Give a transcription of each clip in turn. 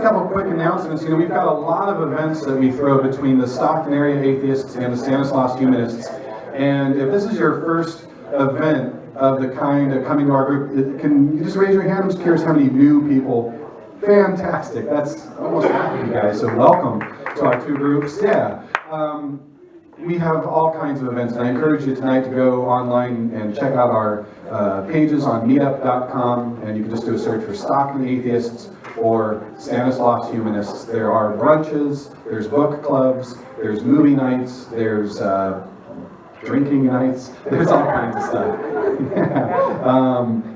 couple quick announcements. We've got a lot of events that we throw between the Stockton area atheists and the Stanislaus humanists. And if this is your first event of the kind coming to our group, can you just raise your hand? I'm just curious how many new people. Fantastic. That's almost half of you guys. So welcome to our two groups. Yeah. We have all kinds of events, and I encourage you tonight to go online and check out our pages on meetup.com, and you can just do a search for Stockton Atheists or Stanislaus Humanists. There are brunches, there's book clubs, there's movie nights, there's drinking nights, there's all kinds of stuff.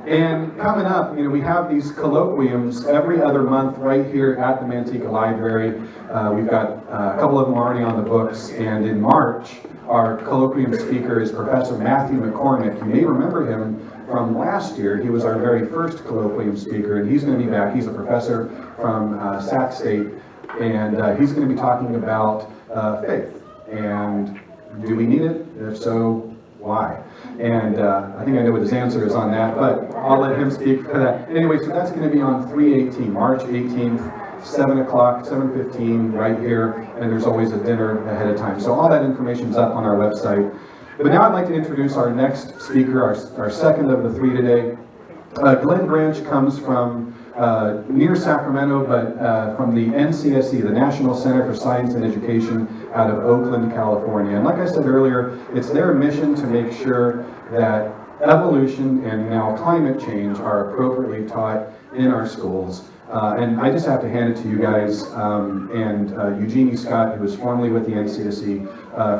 And coming up, we have these colloquiums every other month right here at the Manteca Library. We've got a couple of them already on the books, and in March, our colloquium speaker is Professor Matthew McCormick. You may remember him from last year. He was our very first colloquium speaker, and he's going to be back. He's a professor from Sac State, and he's going to be talking about faith. And do we need it? If so, why? And I think I know what his answer is on that, but I'll let him speak for that. Anyway, so that's going to be on 3/18, March 18th, 7 o'clock, 7:15, right here, and there's always a dinner ahead of time. So all that information's up on our website. But now I'd like to introduce our next speaker, our second of the three today. Glenn Branch comes from near Sacramento, but from the NCSE, the National Center for Science and Education, out of Oakland, California. And like I said earlier, it's their mission to make sure that evolution and now climate change are appropriately taught in our schools. And I just have to hand it to you guys and Eugenie Scott, who was formerly with the NCSE,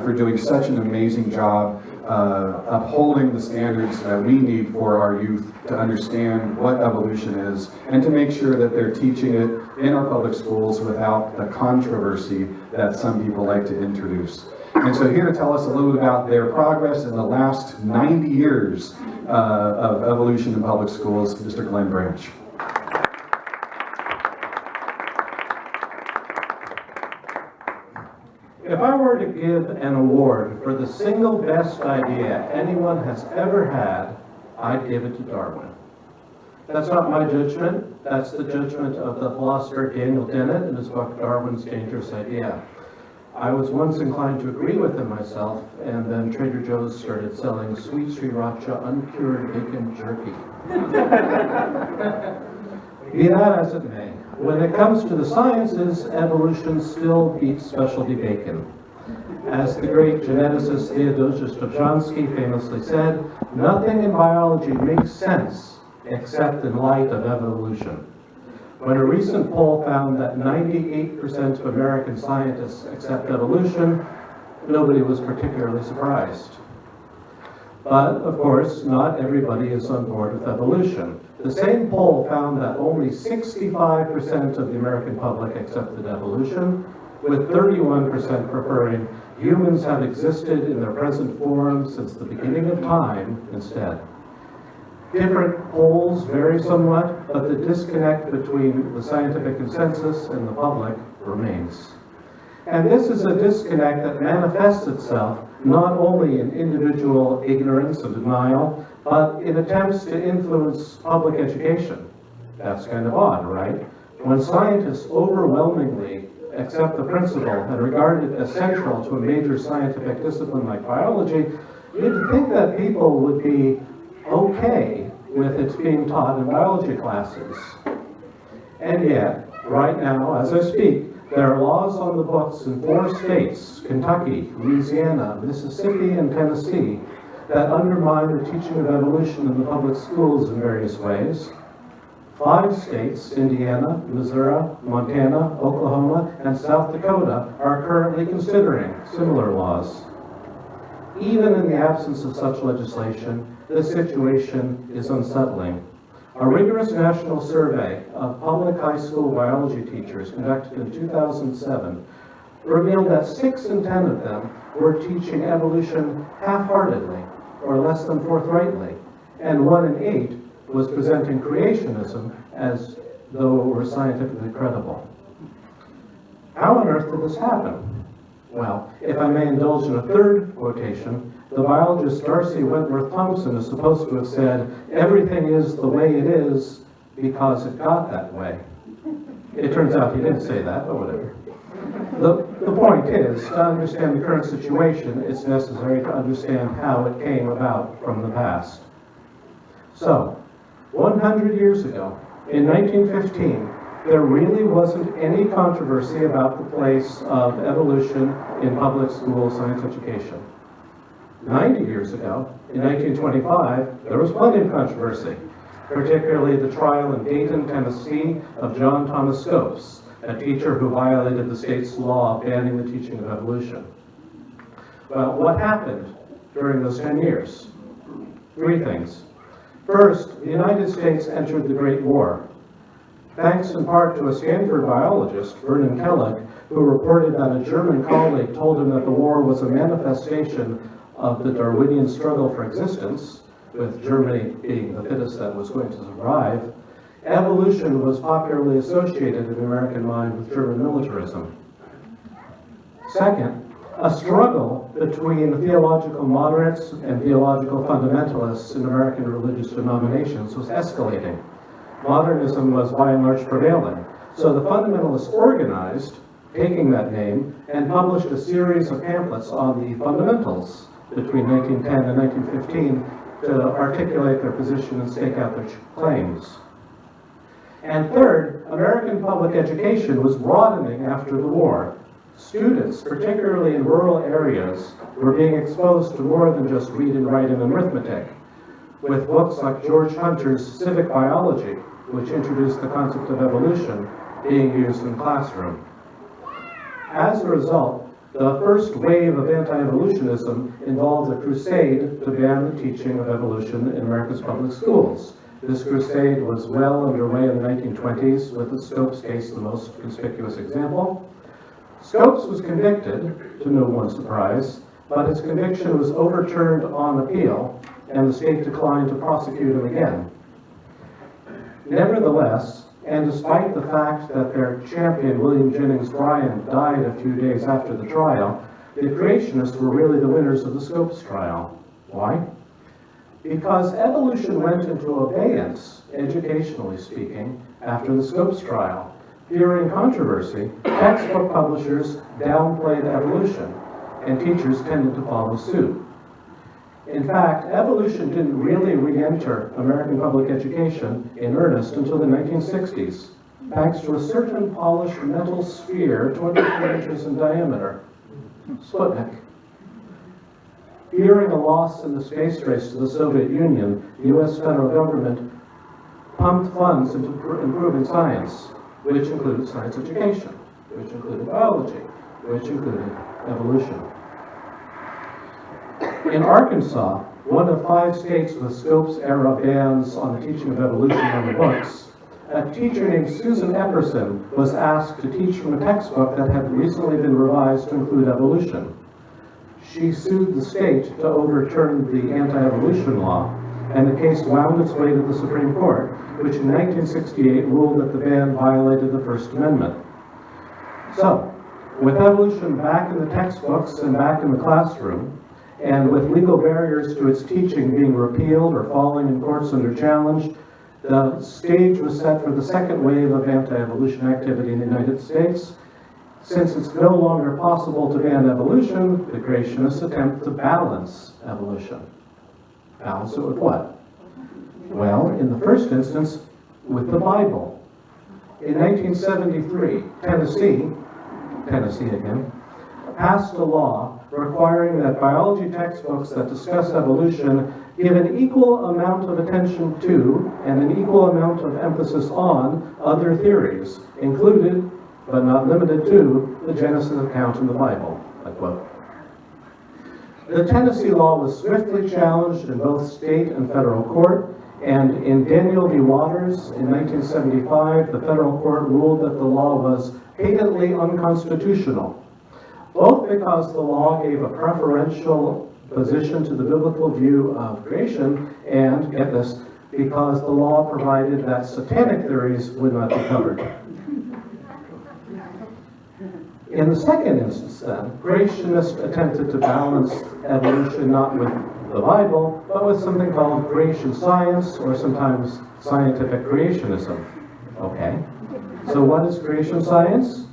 for doing such an amazing job upholding the standards that we need for our youth to understand what evolution is and to make sure that they're teaching it in our public schools without the controversy that some people like to introduce. And so here to tell us a little bit about their progress in the last 90 years of evolution in public schools, Mr. Glenn Branch. If I were to give an award for the single best idea anyone has ever had, I'd give it to Darwin. That's not my judgment. That's the judgment of the philosopher Daniel Dennett in his book, Darwin's Dangerous Idea. I was once inclined to agree with him myself, and then Trader Joe's started selling sweet sriracha uncured bacon jerky. Be that as it may, when it comes to the sciences, evolution still beats specialty bacon. As the great geneticist Theodosius Dobzhansky famously said, nothing in biology makes sense except in light of evolution. When a recent poll found that 98% of American scientists accept evolution, nobody was particularly surprised. But, of course, not everybody is on board with evolution. The same poll found that only 65% of the American public accepted evolution, with 31% preferring humans have existed in their present form since the beginning of time instead. Different polls vary somewhat, but the disconnect between the scientific consensus and the public remains. And this is a disconnect that manifests itself not only in individual ignorance and denial, but in attempts to influence public education. That's kind of odd, right? When scientists overwhelmingly accept the principle and regard it as central to a major scientific discipline like biology, you'd think that people would be okay with it being taught in biology classes. And yet, right now, as I speak, there are laws on the books in 4 states, Kentucky, Louisiana, Mississippi, and Tennessee, that undermine the teaching of evolution in the public schools in various ways. 5 states, Indiana, Missouri, Montana, Oklahoma, and South Dakota, are currently considering similar laws. Even in the absence of such legislation, the situation is unsettling. A rigorous national survey of public high school biology teachers conducted in 2007 revealed that 6 in 10 of them were teaching evolution half-heartedly or less than forthrightly, and 1 in 8 was presenting creationism as though it were scientifically credible. How on earth did this happen? Well, if I may indulge in a third quotation, the biologist Darcy Wentworth Thompson is supposed to have said, "Everything is the way it is because it got that way." It turns out he didn't say that, but whatever. The point is, to understand the current situation, it's necessary to understand how it came about from the past. So, 100 years ago, in 1915, there really wasn't any controversy about the place of evolution in public school science education. 90 years ago, in 1925, there was plenty of controversy, particularly the trial in Dayton, Tennessee of John Thomas Scopes, a teacher who violated the state's law banning the teaching of evolution. Well, what happened during those 10 years? Three things. First, the United States entered the Great War. Thanks in part to a Stanford biologist, Vernon Kellogg, who reported that a German colleague told him that the war was a manifestation of the Darwinian struggle for existence, with Germany being the fittest that was going to survive. Evolution was popularly associated in the American mind with German militarism. Second, a struggle between theological moderates and theological fundamentalists in American religious denominations was escalating. Modernism was by and large prevailing. So the fundamentalists organized, taking that name, and published a series of pamphlets on the fundamentals between 1910 and 1915 to articulate their position and stake out their claims. And third, American public education was broadening after the war. Students, particularly in rural areas, were being exposed to more than just read and write and arithmetic, with books like George Hunter's Civic Biology, which introduced the concept of evolution, being used in the classroom. As a result, the first wave of anti-evolutionism involved a crusade to ban the teaching of evolution in America's public schools. This crusade was well underway in the 1920s, with the Scopes case the most conspicuous example. Scopes was convicted, to no one's surprise, but his conviction was overturned on appeal, and the state declined to prosecute him again. Nevertheless, and despite the fact that their champion, William Jennings Bryan, died a few days after the trial, the creationists were really the winners of the Scopes trial. Why? Because evolution went into abeyance, educationally speaking, after the Scopes trial. Fearing controversy, textbook publishers downplayed evolution, and teachers tended to follow suit. In fact, evolution didn't really re-enter American public education in earnest until the 1960s, thanks to a certain polished metal sphere 24 inches in diameter, Sputnik. Fearing a loss in the space race to the Soviet Union, the US federal government pumped funds into improving science, which included science education, which included biology, which included evolution. In Arkansas, one of 5 states with Scopes-era bans on the teaching of evolution on the books, a teacher named Susan Epperson was asked to teach from a textbook that had recently been revised to include evolution. She sued the state to overturn the anti-evolution law, and the case wound its way to the Supreme Court, which in 1968 ruled that the ban violated the First Amendment. So, with evolution back in the textbooks and back in the classroom, and with legal barriers to its teaching being repealed or falling in courts under challenge, the stage was set for the second wave of anti-evolution activity in the United States. Since it's no longer possible to ban evolution, the creationists attempt to balance evolution. Balance it with what? Well, in the first instance, with the Bible. In 1973, Tennessee again, passed a law requiring that biology textbooks that discuss evolution give an equal amount of attention to and an equal amount of emphasis on other theories, included, but not limited to, the Genesis account in the Bible. Unquote. The Tennessee law was swiftly challenged in both state and federal court, and in Daniel v. Waters in 1975, the federal court ruled that the law was patently unconstitutional, both because the law gave a preferential position to the biblical view of creation, and, get this, because the law provided that satanic theories would not be covered. In the second instance, then, creationists attempted to balance evolution not with the Bible, but with something called creation science, or sometimes scientific creationism. Okay? So what is creation science?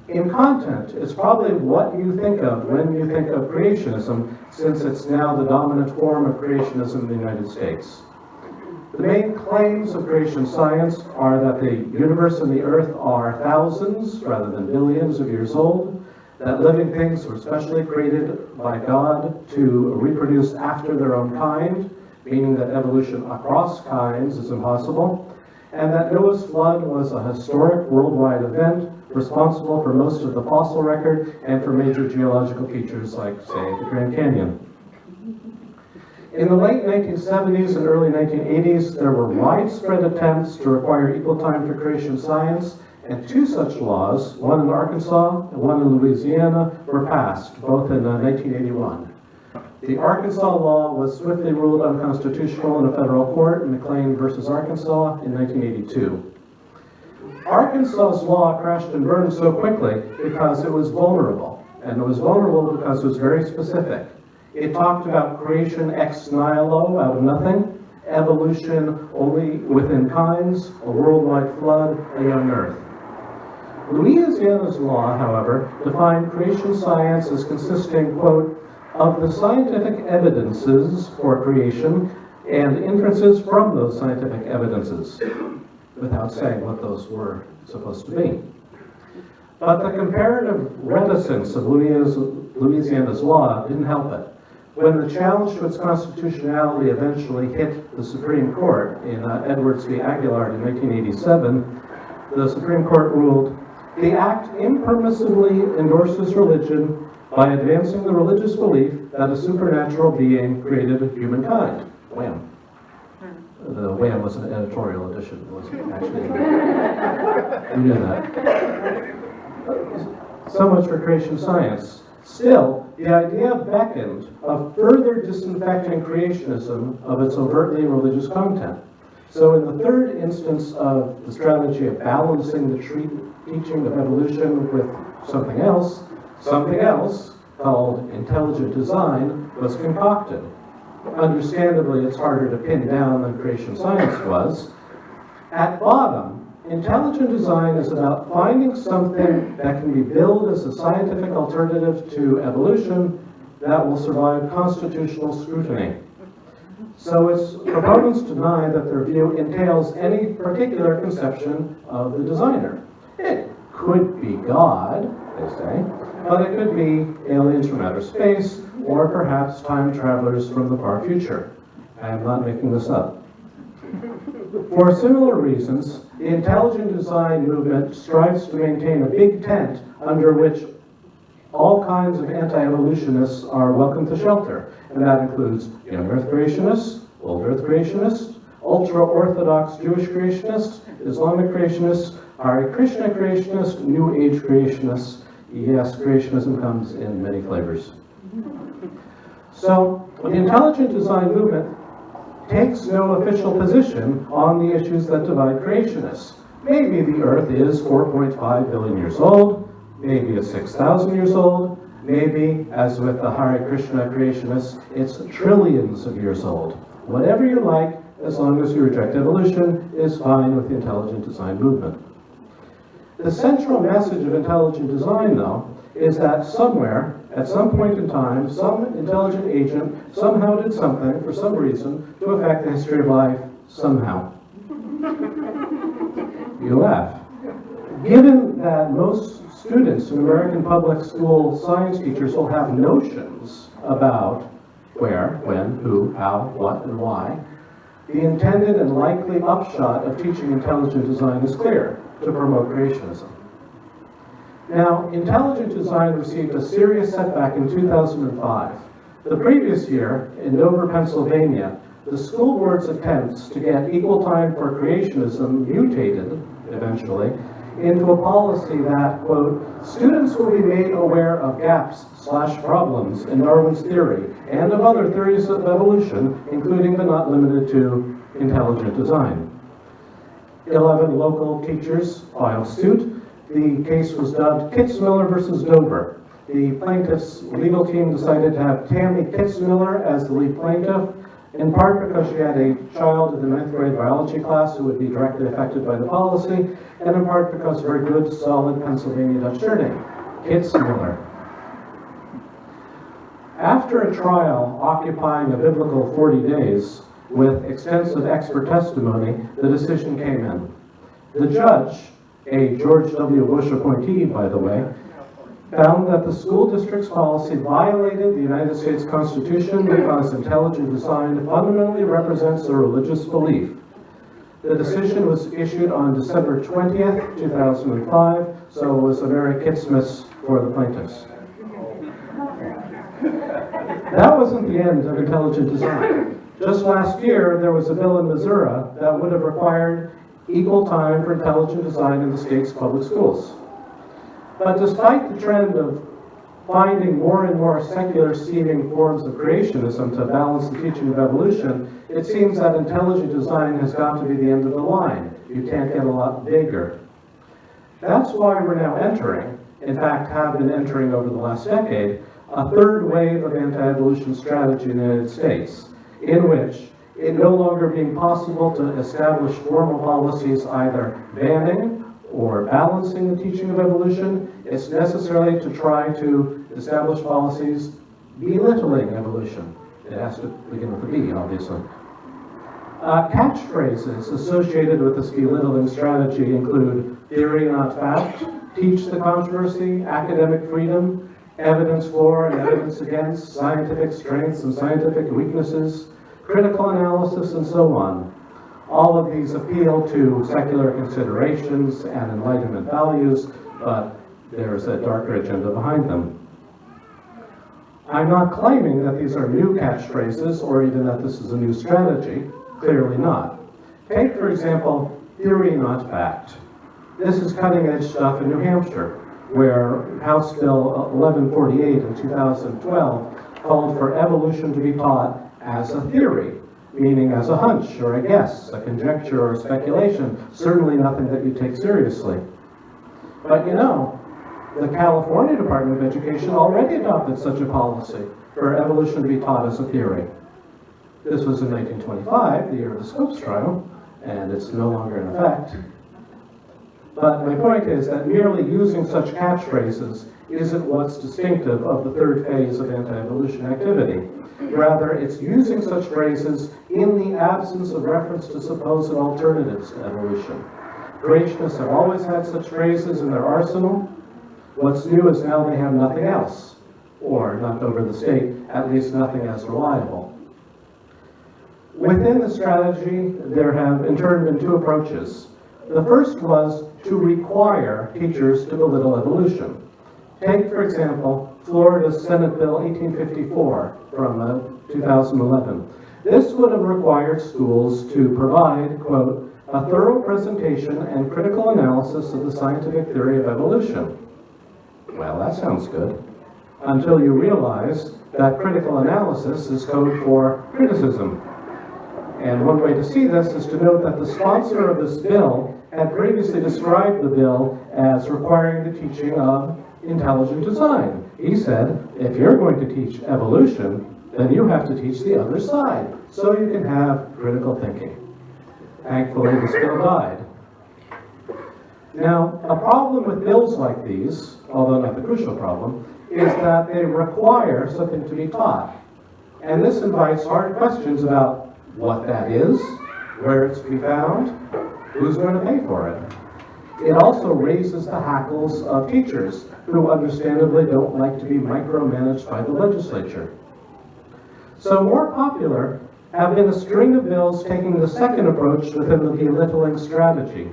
In content, it's probably what you think of when you think of creationism, since it's now the dominant form of creationism in the United States. The main claims of creation science are that the universe and the earth are thousands rather than billions of years old, that living things were specially created by God to reproduce after their own kind, meaning that evolution across kinds is impossible, and that Noah's flood was a historic worldwide event responsible for most of the fossil record and for major geological features like, say, the Grand Canyon. In the late 1970s and early 1980s, there were widespread attempts to require equal time for creation science, and two such laws, one in Arkansas and one in Louisiana, were passed, both in 1981. The Arkansas law was swiftly ruled unconstitutional in a federal court in McLean versus Arkansas in 1982. Arkansas's law crashed and burned so quickly because it was vulnerable, and it was vulnerable because it was very specific. It talked about creation ex nihilo, out of nothing, evolution only within kinds, a worldwide flood, a young earth. Louisiana's law, however, defined creation science as consisting, quote, of the scientific evidences for creation and inferences from those scientific evidences, without saying what those were supposed to be. But the comparative reticence of Louisiana's law didn't help it. When the challenge to its constitutionality eventually hit the Supreme Court in Edwards v. Aguilar in 1987, the Supreme Court ruled, the act impermissibly endorses religion by advancing the religious belief that a supernatural being created humankind. Wham. The wham was an editorial edition. It wasn't actually. You knew that. So much for creation science. Still, the idea beckoned of further disinfecting creationism of its overtly religious content. So in the third instance of the strategy of balancing the teaching of evolution with something else called intelligent design was concocted. Understandably, it's harder to pin down than creation science was. At bottom, intelligent design is about finding something that can be billed as a scientific alternative to evolution that will survive constitutional scrutiny. So its proponents deny that their view entails any particular conception of the designer. It could be God, they say, but it could be aliens from outer space, or perhaps time travelers from the far future. I am not making this up. For similar reasons, the intelligent design movement strives to maintain a big tent under which all kinds of anti-evolutionists are welcome to shelter, and that includes young Earth creationists, old Earth creationists, ultra-Orthodox Jewish creationists, Islamic creationists, Hare Krishna creationists, New Age creationists. Yes, creationism comes in many flavors. So, the intelligent design movement takes no official position on the issues that divide creationists. Maybe the Earth is 4.5 billion years old, maybe it's 6,000 years old, maybe, as with the Hare Krishna creationists, it's trillions of years old. Whatever you like, as long as you reject evolution, is fine with the intelligent design movement. The central message of intelligent design, though, is that somewhere, at some point in time, some intelligent agent somehow did something, for some reason, to affect the history of life, somehow. You laugh. Given that most students in American public school science teachers will have notions about where, when, who, how, what, and why, the intended and likely upshot of teaching intelligent design is clear: to promote creationism. Now, intelligent design received a serious setback in 2005. The previous year, in Dover, Pennsylvania, the school board's attempts to get equal time for creationism mutated, eventually, into a policy that, quote, students will be made aware of gaps/problems in Darwin's theory and of other theories of evolution, including but not limited to intelligent design. 11 local teachers filed suit. The case was dubbed Kitzmiller versus Dover. The plaintiff's legal team decided to have Tammy Kitzmiller as the lead plaintiff. in part because she had a child in the 9th grade biology class who would be directly affected by the policy, and in part because of her good, solid Pennsylvania Dutch surname, Kitzmiller. After a trial occupying a biblical 40 days with extensive expert testimony, the decision came in. The judge, a George W. Bush appointee, by the way, found that the school district's policy violated the United States Constitution because intelligent design fundamentally represents a religious belief. The decision was issued on December 20th, 2005, so it was a Merry Kitzmas for the plaintiffs. That wasn't the end of intelligent design. Just last year, there was a bill in Missouri that would have required equal time for intelligent design in the state's public schools. But despite the trend of finding more and more secular-seeming forms of creationism to balance the teaching of evolution, it seems that intelligent design has got to be the end of the line. You can't get a lot bigger. That's why we're now entering, in fact have been entering over the last decade, a third wave of anti-evolution strategy in the United States, in which it no longer being possible to establish formal policies either banning or balancing the teaching of evolution, it's necessary to try to establish policies belittling evolution. It has to begin with a B, obviously. Catchphrases associated with this belittling strategy include theory, not fact, teach the controversy, academic freedom, evidence for and evidence against, scientific strengths and scientific weaknesses, critical analysis, and so on. All of these appeal to secular considerations and Enlightenment values, but there's a darker agenda behind them. I'm not claiming that these are new catchphrases or even that this is a new strategy. Clearly not. Take, for example, theory, not fact. This is cutting-edge stuff in New Hampshire, where House Bill 1148 in 2012 called for evolution to be taught as a theory, meaning as a hunch or a guess, a conjecture or a speculation, certainly nothing that you take seriously. But you know, the California Department of Education already adopted such a policy for evolution to be taught as a theory. This was in 1925, the year of the Scopes trial, and it's no longer in effect. But my point is that merely using such catchphrases isn't what's distinctive of the third phase of anti-evolution activity. Rather, it's using such phrases in the absence of reference to supposed alternatives to evolution. Creationists have always had such phrases in their arsenal. What's new is now they have nothing else, or not over the state, at least nothing as reliable. Within the strategy, there have in turn been two approaches. The first was to require teachers to belittle evolution. Take, for example, Florida's Senate Bill 1854 from 2011. This would have required schools to provide, quote, a thorough presentation and critical analysis of the scientific theory of evolution. Well, that sounds good. Until you realize that critical analysis is code for criticism. And one way to see this is to note that the sponsor of this bill had previously described the bill as requiring the teaching of intelligent design. He said, if you're going to teach evolution, then you have to teach the other side, so you can have critical thinking. Thankfully, this bill died. Now, a problem with bills like these, although not the crucial problem, is that they require something to be taught. And this invites hard questions about what that is, where it's to be found, who's going to pay for it. It also raises the hackles of teachers who understandably don't like to be micromanaged by the legislature. So more popular have been a string of bills taking the second approach within the belittling strategy.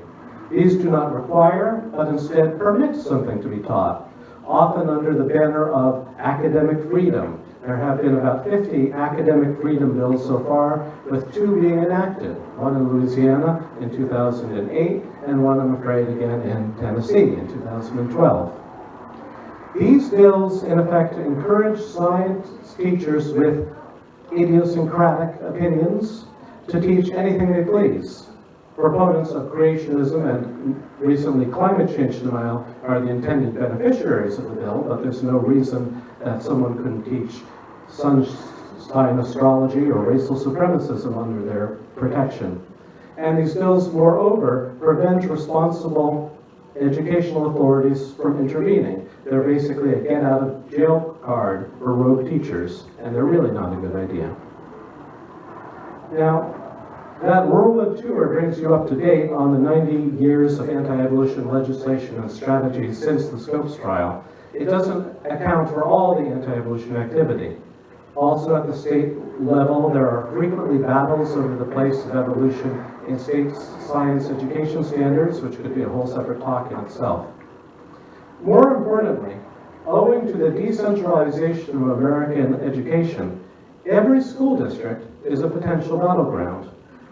These do not require, but instead permit something to be taught, often under the banner of academic freedom. There have been about 50 academic freedom bills so far, with 2 being enacted, one in Louisiana in 2008, and one, I'm afraid, again in Tennessee in 2012. These bills, in effect, encourage science teachers with idiosyncratic opinions to teach anything they please. Proponents of creationism and recently climate change denial are the intended beneficiaries of the bill, but there's no reason that someone couldn't teach tying astrology or racial supremacism under their protection. And these bills, moreover, prevent responsible educational authorities from intervening. They're basically a get-out-of-jail card for rogue teachers, and they're really not a good idea. Now, that whirlwind tour brings you up to date on the 90 years of anti-abolition legislation and strategies since the Scopes trial. It doesn't account for all the anti-abolition activity. Also at the state level, there are frequently battles over the place of evolution in state science education standards, which could be a whole separate talk in itself. More importantly, owing to the decentralization of American education, every school district is a potential battleground.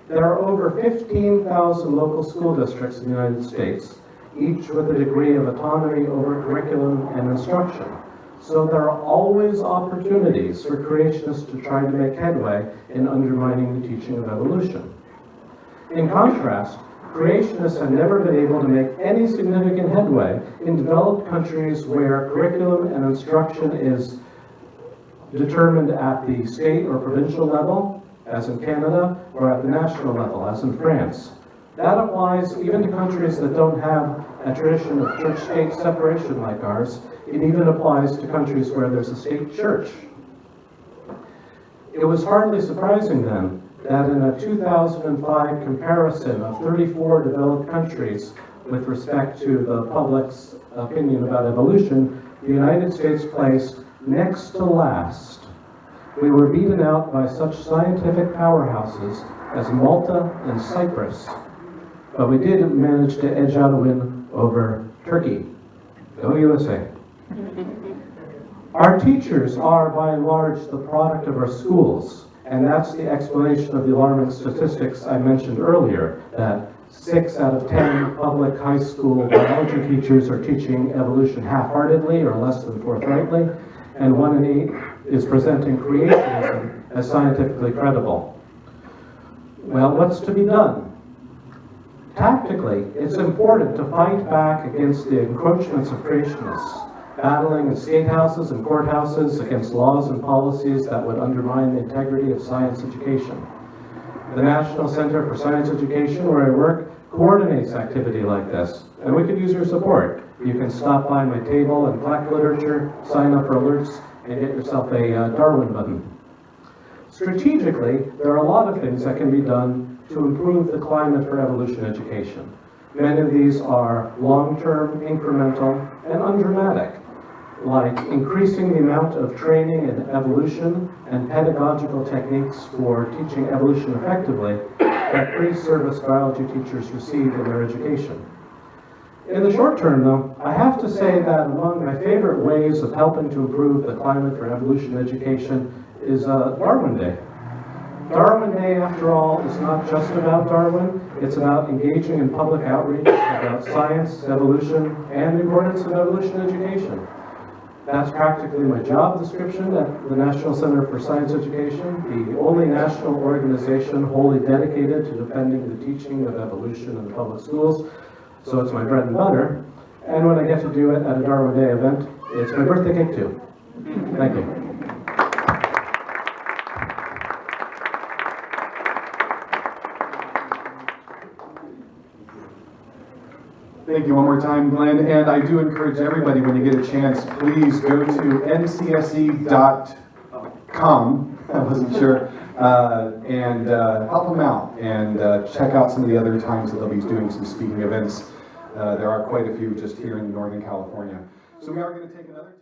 There are over 15,000 local school districts in the United States, each with a degree of autonomy over curriculum and instruction. So there are always opportunities for creationists to try to make headway in undermining the teaching of evolution. In contrast, creationists have never been able to make any significant headway in developed countries where curriculum and instruction is determined at the state or provincial level, as in Canada, or at the national level, as in France. That applies even to countries that don't have a tradition of church-state separation like ours. It even applies to countries where there's a state church. It was hardly surprising then that in a 2005 comparison of 34 developed countries with respect to the public's opinion about evolution, the United States placed next to last. We were beaten out by such scientific powerhouses as Malta and Cyprus, but we did manage to edge out a win over Turkey. Go USA. Our teachers are, by and large, the product of our schools, and that's the explanation of the alarming statistics I mentioned earlier, that 6 out of 10 public high school biology teachers are teaching evolution half-heartedly or less than forthrightly, and 1 in 8 is presenting creationism as scientifically credible. Well, what's to be done? Tactically, it's important to fight back against the encroachments of creationists, battling in state houses and courthouses against laws and policies that would undermine the integrity of science education. The National Center for Science Education, where I work, coordinates activity like this, and we could use your support. You can stop by my table and collect literature, sign up for alerts, and get yourself a Darwin button. Strategically, there are a lot of things that can be done to improve the climate for evolution education. Many of these are long-term, incremental, and undramatic, like increasing the amount of training in evolution and pedagogical techniques for teaching evolution effectively that pre-service biology teachers receive in their education. In the short term, though, I have to say that among my favorite ways of helping to improve the climate for evolution education is Darwin Day. Darwin Day, after all, is not just about Darwin. It's about engaging in public outreach about science, evolution, and the importance of evolution education. That's practically my job description at the National Center for Science Education, the only national organization wholly dedicated to defending the teaching of evolution in the public schools. So it's my bread and butter. And when I get to do it at a Darwin Day event, it's my birthday cake too. Thank you. Thank you one more time, Glenn. And I do encourage everybody, when you get a chance, please go to ncse.com. I wasn't sure. And help them out and check out some of the other times that they'll be doing some speaking events. There are quite a few just here in Northern California. So we are going to take another